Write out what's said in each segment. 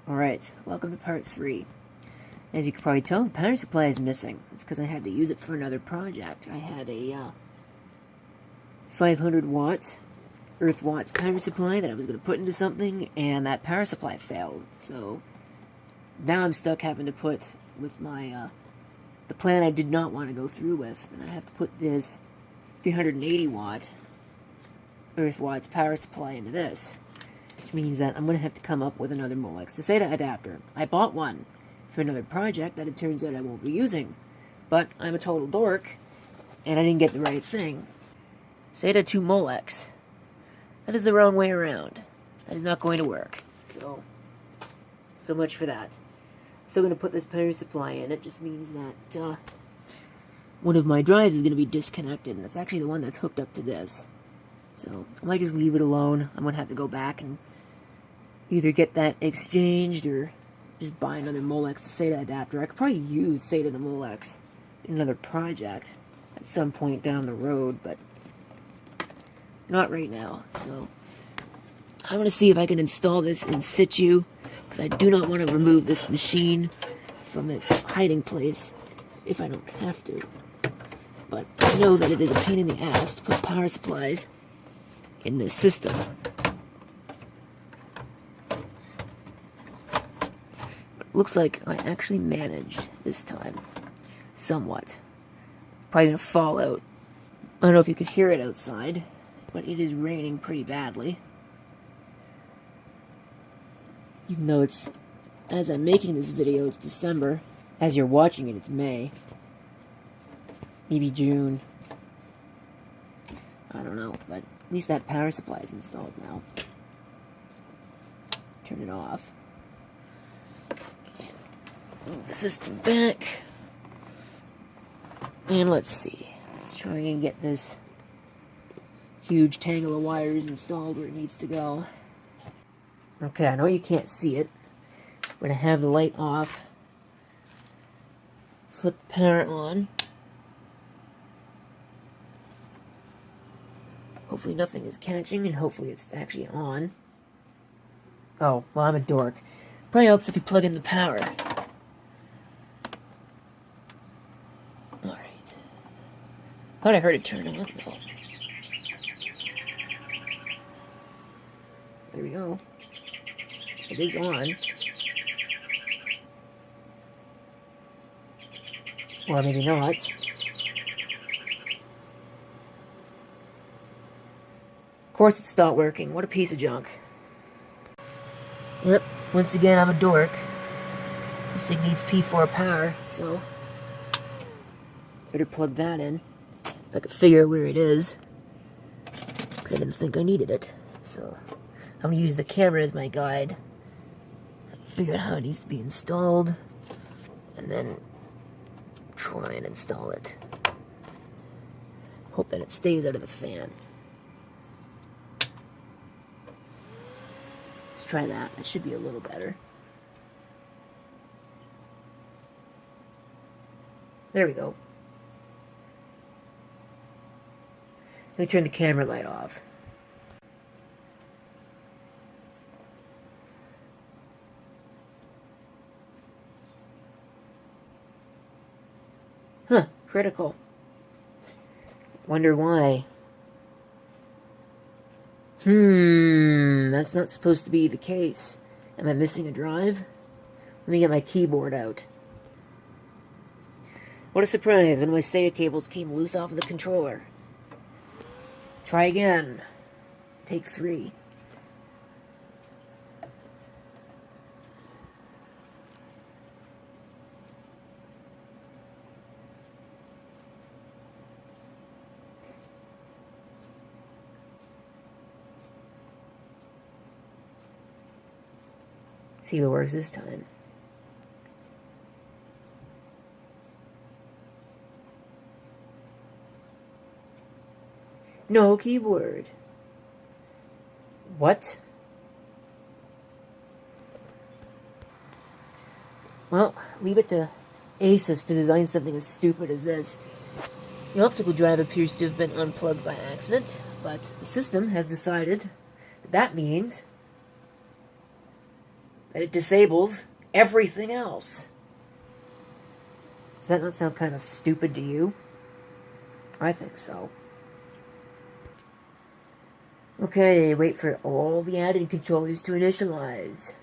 Alright, welcome to part 3. As you can probably tell, the power supply is missing. It's because I had to use it for another project. I had a 500 watt earth watts power supply that I was going to put into something, and that power supply failed. So now I'm stuck having to put with my the plan I did not want to go through with, and I have to put this 380 watt earth watts power supply into this. Which means that I'm going to have to come up with another Molex SATA adapter. I bought one for another project that it turns out I won't be using. But I'm a total dork, and I didn't get the right thing. SATA to Molex. That is the wrong way around. That is not going to work. So much for that. Still going to put this power supply in. It just means that one of my drives is going to be disconnected, and it's actually the one that's hooked up to this. So I might just leave it alone. I'm going to have to go back and either get that exchanged or just buy another Molex SATA adapter. I could probably use SATA to Molex in another project at some point down the road, but not right now. So I'm going to see if I can install this in situ, because I do not want to remove this machine from its hiding place if I don't have to. But I know that it is a pain in the ass to put power supplies in this system. Looks like I actually managed this time. Somewhat. It's probably going to fall out. I don't know if you could hear it outside, but it is raining pretty badly. Even though it's, as I'm making this video, it's December. As you're watching it, it's May. Maybe June. I don't know, but at least that power supply is installed now. Turn it off. Move the system back. And let's see. Let's try and get this huge tangle of wires installed where it needs to go. Okay, I know you can't see it. I'm going to have the light off. Flip the power on. Hopefully nothing is catching, and hopefully it's actually on. Oh, well, I'm a dork. Probably helps if you plug in the power. Alright. Thought I heard it turn on, though. There we go. It is on. Or maybe not. Of course it stopped working. What a piece of junk. Yep, once again I'm a dork. This thing needs P4 power, so better plug that in. If I could figure out where it is. Because I didn't think I needed it. So I'm going to use the camera as my guide. Figure out how it needs to be installed. And then try and install it. Hope that it stays out of the fan. Let's try that. That should be a little better. There we go. Let me turn the camera light off. Huh, critical. Wonder why. That's not supposed to be the case. Am I missing a drive? Let me get my keyboard out. What a surprise, one of my SATA cables came loose off of the controller. Try again. Take 3. See if it works this time. No keyboard. What? Well, leave it to Asus to design something as stupid as this. The optical drive appears to have been unplugged by accident, but the system has decided that means that it disables everything else. Does that not sound kind of stupid to you? I think so. Okay, wait for all the added controllers to initialize.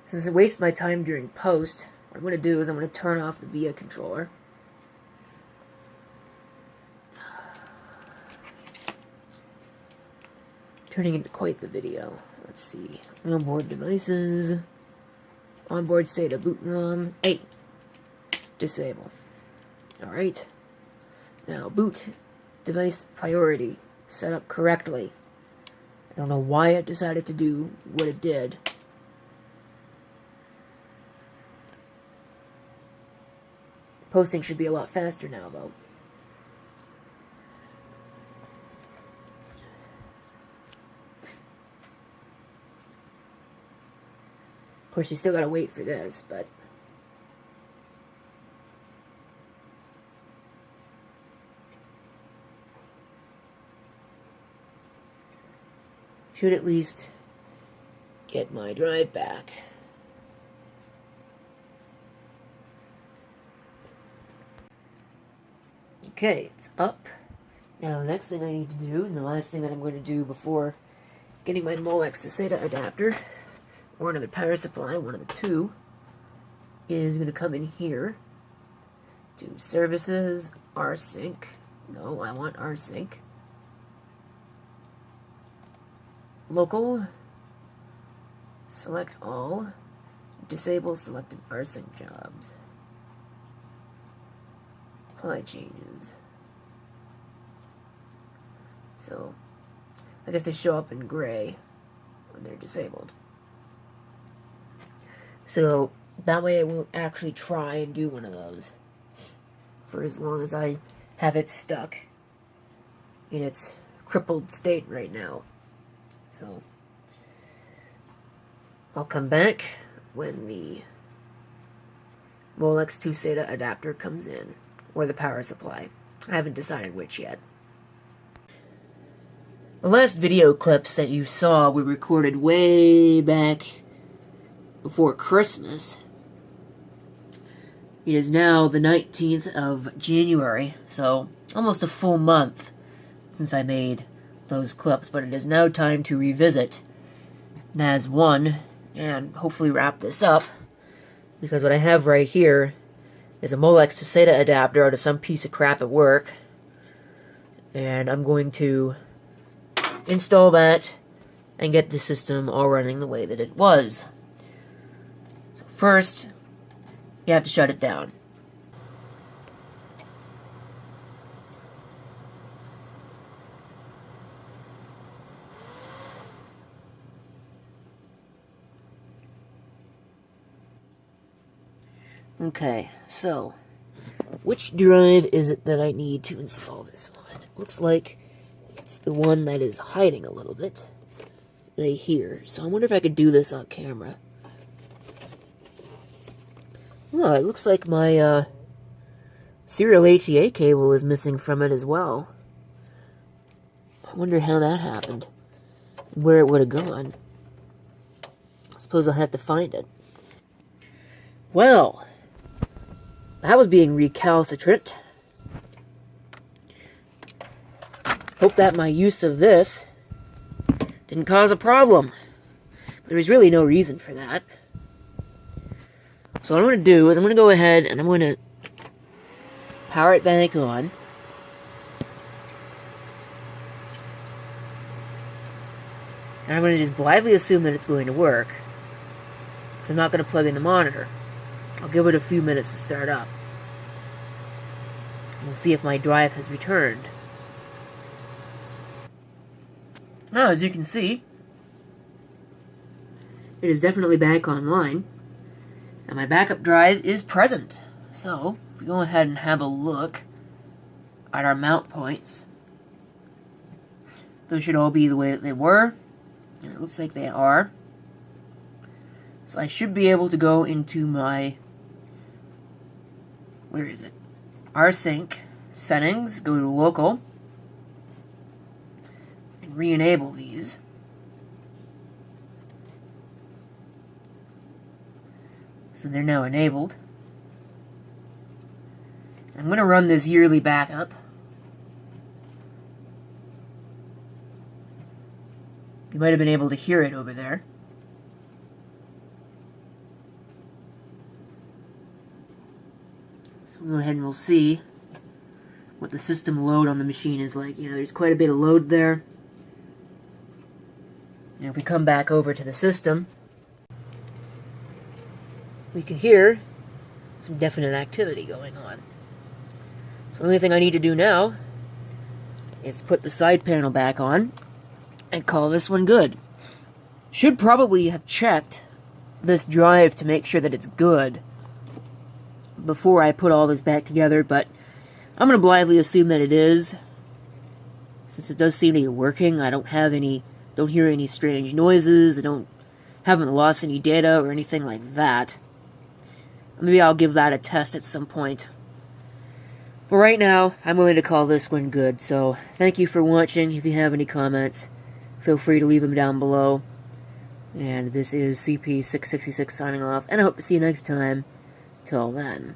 Since it wastes my time during post, what I'm going to do is I'm going to turn off the VIA controller. Turning into quite the video. Let's see. Onboard devices. Onboard SATA boot ROM. 8. Disable. Alright. Now, boot device priority. Set up correctly. I don't know why it decided to do what it did. Posting should be a lot faster now, though. Of course, you still gotta wait for this, but... should at least get my drive back. Okay, it's up. Now the next thing I need to do, and the last thing that I'm going to do before getting my Molex to SATA adapter, or another power supply, one of the two, is going to come in here to Services, rsync. No, I want rsync. Local, select all, disable selected rsync jobs. Apply changes. So, I guess they show up in gray when they're disabled. So, that way I won't actually try and do one of those for as long as I have it stuck in its crippled state right now. So, I'll come back when the Molex to SATA adapter comes in, or the power supply. I haven't decided which yet. The last video clips that you saw were recorded way back before Christmas. It is now the 19th of January, so almost a full month since I made those clips, but it is now time to revisit NAS 1 and hopefully wrap this up, because what I have right here is a Molex to SATA adapter out of some piece of crap at work, and I'm going to install that and get the system all running the way that it was. So first, you have to shut it down. Okay, so which drive is it that I need to install this on? It looks like it's the one that is hiding a little bit right here. So I wonder if I could do this on camera. Oh, it looks like my serial ATA cable is missing from it as well. I wonder how that happened. Where it would have gone. I suppose I'll have to find it. Well, that was being recalcitrant. Hope that my use of this didn't cause a problem. There was really no reason for that. So what I'm going to do is I'm going to go ahead and I'm going to power it back on. And I'm going to just blithely assume that it's going to work, because I'm not going to plug in the monitor. I'll give it a few minutes to start up. We'll see if my drive has returned. Now, as you can see, it is definitely back online, and my backup drive is present. So, if we go ahead and have a look at our mount points, those should all be the way that they were, and it looks like they are. So I should be able to go into my, where is it? rsync settings, go to local, and re-enable these. So they're now enabled. I'm going to run this yearly backup. You might have been able to hear it over there. So we'll go ahead and we'll see what the system load on the machine is like. You know, there's quite a bit of load there. And if we come back over to the system, we can hear some definite activity going on. So the only thing I need to do now is put the side panel back on and call this one good. Should probably have checked this drive to make sure that it's good before I put all this back together, but I'm going to blithely assume that it is. Since it does seem to be working, I don't hear any strange noises, haven't lost any data or anything like that. Maybe I'll give that a test at some point. But right now, I'm willing to call this one good, so thank you for watching. If you have any comments, feel free to leave them down below. And this is CP666 signing off, and I hope to see you next time. Till then.